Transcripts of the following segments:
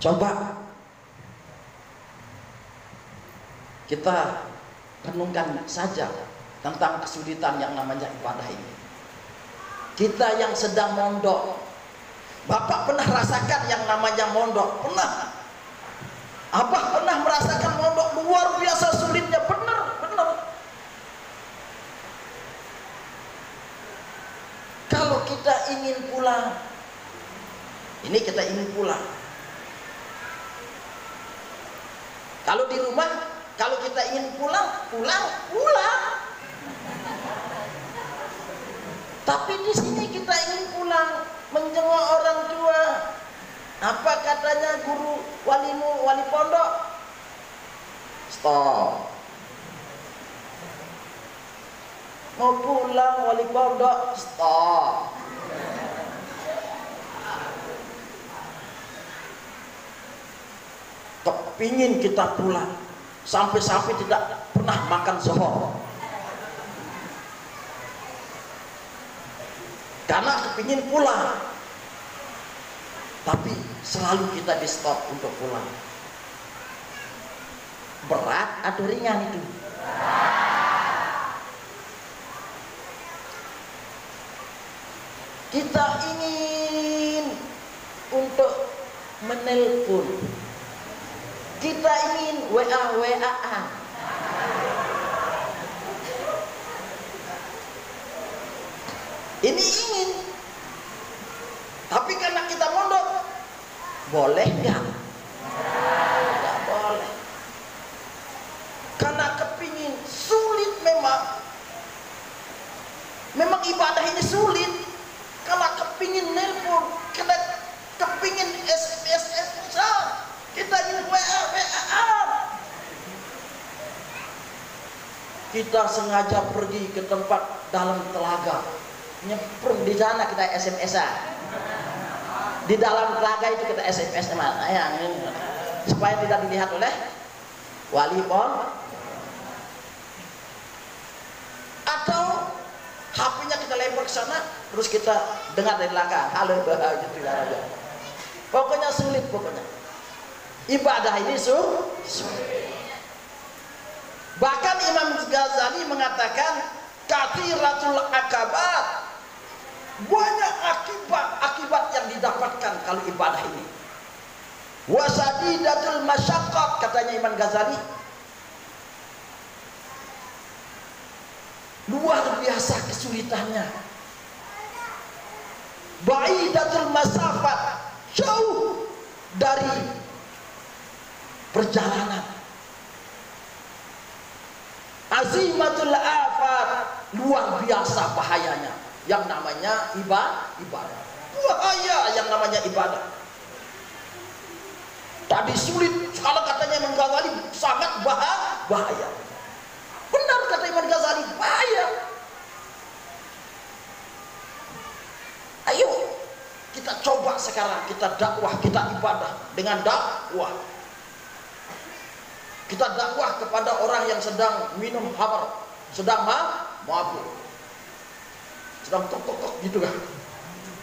Coba kita renungkan saja tentang kesulitan yang namanya ibadah ini. Kita yang sedang mondok, Bapak pernah rasakan yang namanya mondok? Pernah? Abah pernah merasakan mondok luar biasa sulitnya? Benar. Kalau kita ingin pulang, ini kita ingin pulang. Kalau di rumah, kalau kita ingin pulang. Tapi di sini kita ingin pulang, menjenguk orang tua. Apa katanya guru wali pondok? Stop. Mau pulang wali pondok? Stop. Kepingin kita pulang, sampai-sampai tidak pernah makan zuhur karena kepingin pulang, tapi selalu kita di stop untuk pulang. Berat atau ringan itu? Kita ingin untuk menelpon, kita ingin WA-WA-an. Ini ingin, tapi karena kita mondok, boleh nggak? Nggak boleh. Karena kepingin, sulit memang. Memang ibadah ini sulit. Kalau kepingin nelpon, kita kepingin SMS, kita ingin WA-WA-an. Kita sengaja pergi ke tempat dalam telaga, nyemprung di sana kita SMS-an. Di dalam telaga itu kita SMS teman, supaya tidak dilihat oleh wali pondok. Atau HP-nya kita lempar ke sana, terus kita dengar dari belakang, halo gitu aja. Pokoknya sulit pokoknya. Ibadah ini sulit. Bahkan Imam Ghazali mengatakan kathiratul akabat, banyak akibat yang didapatkan kalau ibadah ini. Wasadidatul masyaqqat, katanya Imam Ghazali, luar biasa kesulitannya. Ba'idatul masafat, jauh dari perjalanan. Azimatul afat, luar biasa bahayanya yang namanya ibadah. Bahaya yang namanya ibadah. Tadi sulit, kalau katanya Imam Ghazali sangat bahaya. Benar kata Imam Ghazali, bahaya. Ayo kita coba sekarang, kita dakwah, kita ibadah dengan dakwah. Kita dakwah kepada orang yang sedang minum khamr, sedang mabuk, sedang tok gitu kan.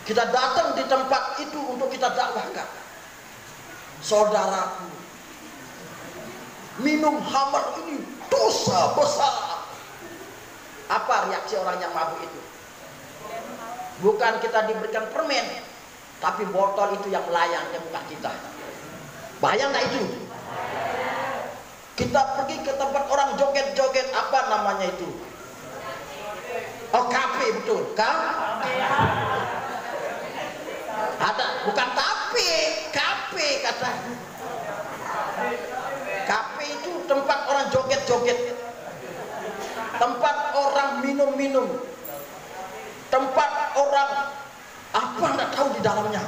Kita datang di tempat itu untuk kita dakwahkan. Saudaraku, minum khamr ini dosa besar. Apa reaksi orang yang mabuk itu? Bukan kita diberikan permen, tapi botol itu yang melayang ke muka kita. Bayang nggak itu? Kita pergi ke tempat orang joget-joget, apa namanya itu? Oh, kafe, betul. Ada, bukan kafe kata. Kafe itu tempat orang joget-joget, tempat orang minum-minum, tempat orang apa nggak tahu di dalamnya.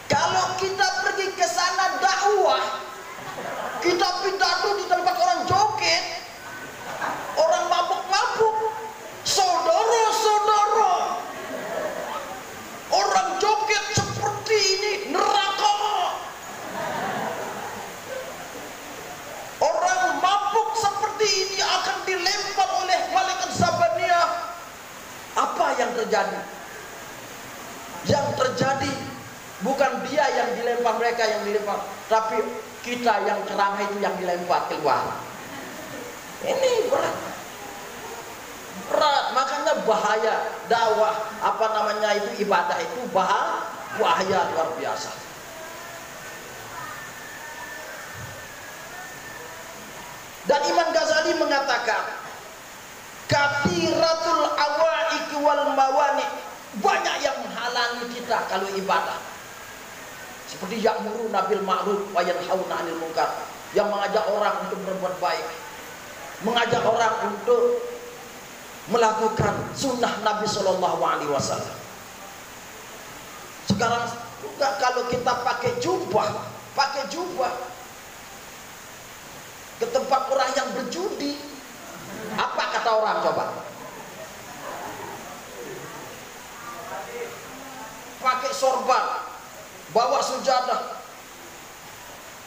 Kalau kita pergi ke sana dakwah, kita pidato di tempat orang joget, orang mabuk-mabuk, saudara-saudara, orang joget seperti ini neraka. Orang mabuk seperti ini akan dilempar oleh malaikat Zabaniyah. Apa yang terjadi? Yang terjadi Bukan dia yang dilempar, mereka yang dilempar, tapi kita yang ceramah itu yang dilempar keluar. Ini berat. Berat, makanya bahaya dakwah, apa namanya itu, ibadah itu bahaya luar biasa. Dan Imam Ghazali mengatakan, kathiratul awaiq wal mawani, banyak yang menghalangi kita kalau ibadah. Seperti ya'muruna bil ma'ruf wa yanhauna 'anil munkar, yang mengajak orang untuk berbuat baik, mengajak orang untuk melakukan sunnah Nabi Shallallahu Alaihi Wasallam. Sekarang juga kalau kita pakai jubah ke tempat orang yang berjudi, apa kata orang coba? Pakai sorban, bawa sujadah,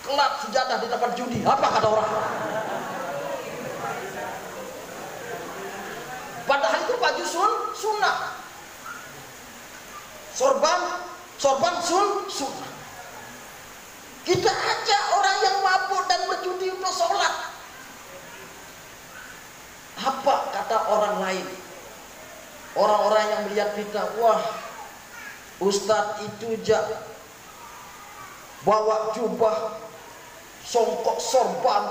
kelap sujadah di tempat judi, apa kata orang? Padahal itu baju sunnah, sorban sunnah. Kita ajak orang yang mabuk dan berjudi untuk sholat. Apa kata orang lain? Orang-orang yang melihat kita, wah, Ustadz itu bawa jubah, songkok sorban,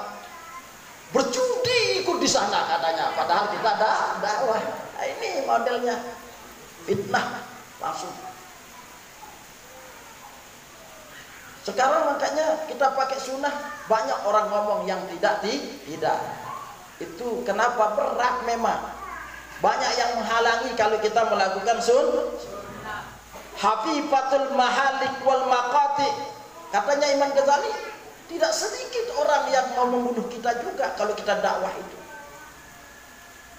berjudi ikut di sana katanya. Padahal kita dakwah. Nah, ini modelnya fitnah langsung. Sekarang makanya kita pakai sunnah, banyak orang ngomong yang tidak. Itu kenapa berat memang. Banyak yang menghalangi kalau kita melakukan sunnah. Hafifatul mahalik wal maqati, katanya Imam Ghazali, tidak sedikit orang yang mau membunuh kita juga kalau kita dakwah itu.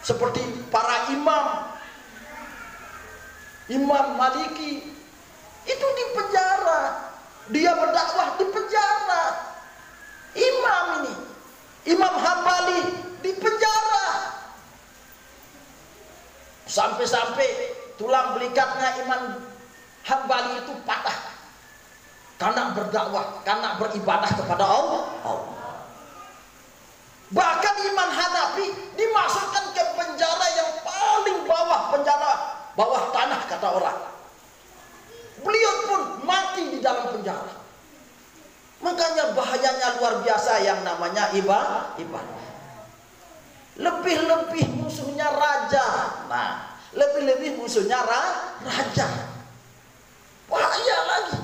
Seperti para Imam Maliki itu dipenjara. Dia berdakwah di penjara. Imam Hambali di penjara. Sampai-sampai tulang belikatnya Imam Hambali itu patah karena berdakwah, karena beribadah kepada Allah. Bahkan Imam Hanafi dimasukkan ke penjara yang paling bawah, penjara bawah tanah kata orang. Beliau pun mati di dalam penjara. Makanya bahayanya luar biasa yang namanya ibadah. Lebih-lebih musuhnya raja. Nah, lebih-lebih musuhnya raja. Bahaya lagi.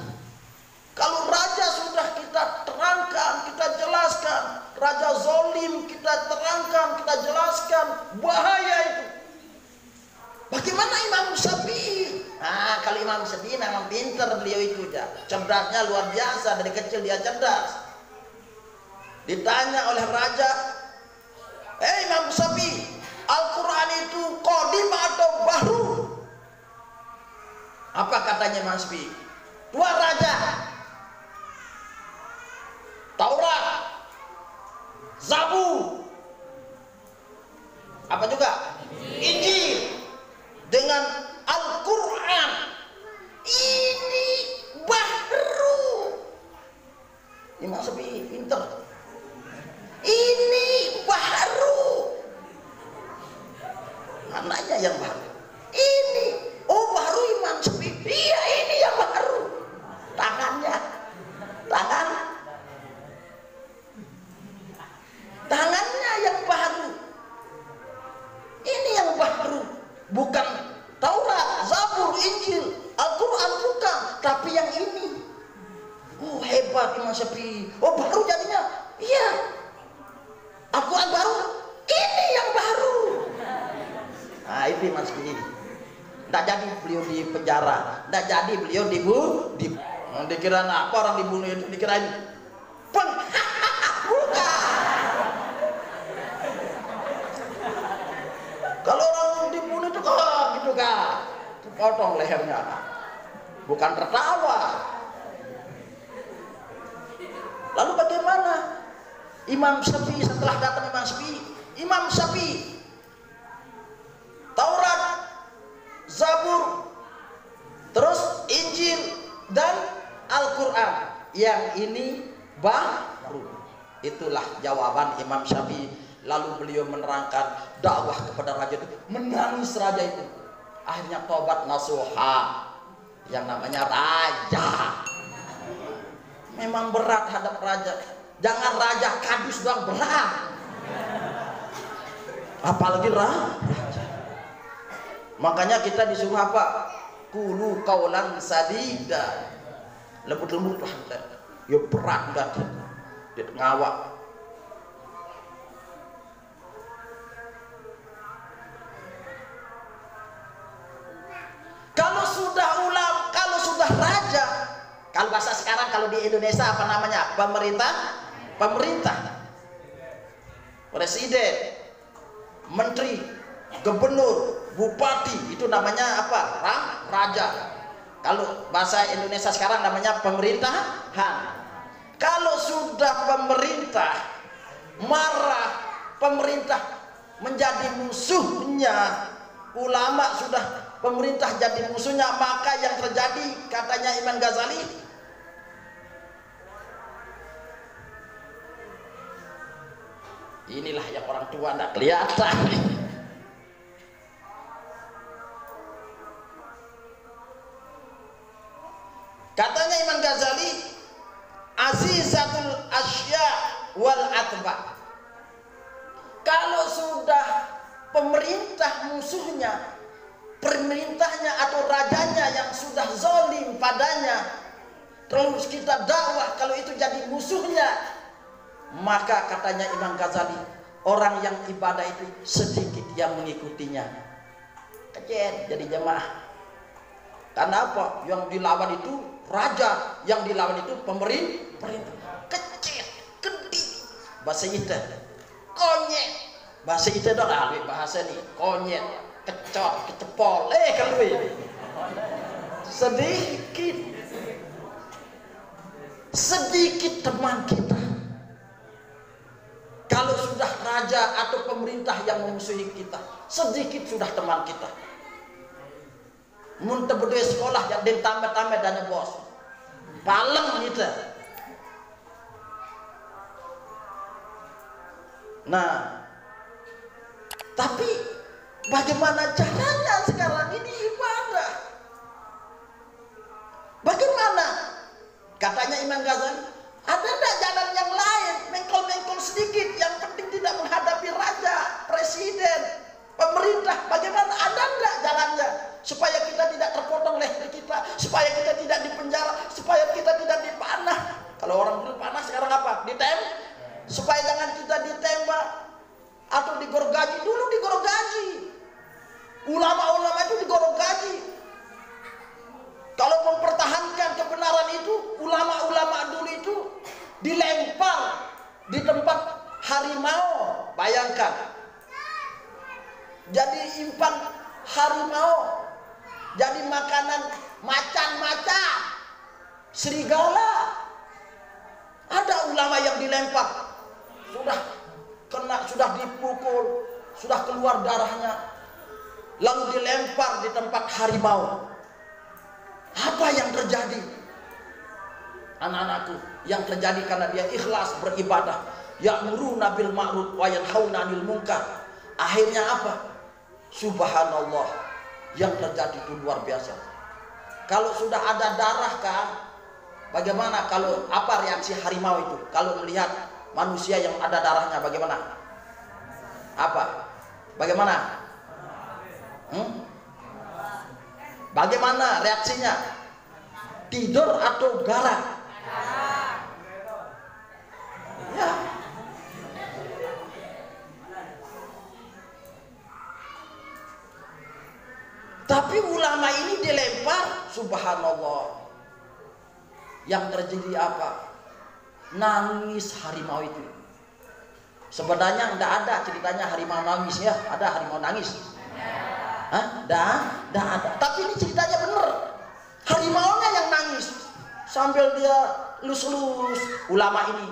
Kalau raja sudah kita terangkan, kita jelaskan, raja zolim kita terangkan, kita jelaskan, bahaya itu. Bagaimana Imam Syafi'i? Nah, kalau Imam Syafi'i memang pintar beliau itu, cerdasnya luar biasa, dari kecil dia cerdas. Ditanya oleh raja, Imam Syafi'i, Al-Quran itu qadim atau bahru? Apa katanya Imam Syafi'i? Dua raja, Taurat, Zabur, apa juga? Injil. Dengan Al-Quran ini bahru. Imam Syafi'i pintar. Ini bahru. Anaknya yang bahru. Ini, bahru Imam Syafi'i. Iya, ini yang bahru. Tangannya yang bahru. Ini yang bahru. Bukan Taurat, Zabur, Injil, Al-Quran bukan, tapi yang ini. Hebat Imam Syafi'i. Baru jadinya. Iya. Al-Quran baru. Ini yang baru. Nah, itu Imam Syafi'i. Tidak jadi beliau di penjara. Tidak jadi beliau dibunuh. Dikira apa orang dibunuh itu? Dikirain bukan. Kalau orang dibunuh itu gitu kan, potong lehernya, bukan tertawa. Lalu bagaimana Imam Syafi'i setelah datang Imam Syafi'i, Taurat, Zabur, terus Injil dan yang ini baru. Itulah jawaban Imam Syafi'i. Lalu beliau menerangkan dakwah kepada raja itu, menangis raja itu. Akhirnya tobat nasuha, yang namanya raja. Memang berat hadap raja. Jangan raja kadus doang, berat. Apalagi raja. Makanya kita disuruh apa? Kulu kaulan sadida. Lembut-lembut lah. Ya berat enggak. Dia ngawak. Kalau sudah ulama, kalau sudah raja, kalau bahasa sekarang, kalau di Indonesia apa namanya? Pemerintah, presiden, menteri, gubernur, bupati, itu namanya apa? Raja. Kalau bahasa Indonesia sekarang namanya pemerintahan. Kalau sudah pemerintah marah, pemerintah menjadi musuhnya, ulama sudah pemerintah jadi musuhnya, maka yang terjadi katanya Imam Ghazali, inilah yang orang tua tidak kelihatan. Katanya Imam Ghazali, azizatul asya wal atba. Kalau sudah pemerintah musuhnya, pemerintahnya atau rajanya yang sudah zalim padanya, terus kita dakwah, kalau itu jadi musuhnya, maka katanya Imam Ghazali, orang yang ibadah itu sedikit yang mengikutinya, kecil jadi jemaah. Karena apa? Yang dilawan itu raja, yang dilawan itu pemerintah, kecil, gede, bahasa kita konyet, bahasa kita dong, bahasa nih konyet, kecot, kecepol, kelui sedikit teman kita. Kalau sudah raja atau pemerintah yang memusuhi kita, sedikit sudah teman kita. Muntah berdua sekolah yang den tambah-tambah dana bos, paleng kita. Nah, tapi bagaimana caranya sekarang ini ibadah? Bagaimana? Katanya Imam Ghazali, ada enggak jalan yang lain, mengkol-mengkol sedikit, yang penting tidak menghadapi raja, presiden, pemerintah. Bagaimana? Ada enggak jalannya? Supaya kita tidak terpotong leher kita, supaya kita tidak dipenjara, supaya kita tidak dipanah. Kalau orang dulu panah, sekarang apa? Ditembak. Supaya jangan kita ditembak atau digorgaji. Dulu digorgaji. Ulama-ulama itu digorgaji. Kalau mempertahankan kebenaran itu, ulama-ulama dulu itu dilempar di tempat harimau. Bayangkan, jadi impan harimau, jadi makanan macan-macan, serigala. Ada ulama yang dilempar, sudah kena, sudah dipukul, sudah keluar darahnya, lalu dilempar di tempat harimau. Apa yang terjadi? Anak-anakku, yang terjadi karena dia ikhlas beribadah, ya'muruna bil ma'ruf wa yanhauna 'anil munkar. Akhirnya apa? Subhanallah, yang terjadi itu luar biasa. Kalau sudah ada darah kan, bagaimana kalau apa reaksi harimau itu? Kalau melihat manusia yang ada darahnya, bagaimana? Apa? Bagaimana? Bagaimana reaksinya? Tidur atau garang? Ya. Tapi ulama ini dilempar, subhanallah. Yang terjadi apa? Nangis harimau itu. Sebenarnya tidak ada ceritanya harimau nangis ya. Ada harimau nangis? Hah? Tidak ada. Tapi ini ceritanya benar. Harimaunya yang nangis sambil dia lus-lus. Ulama ini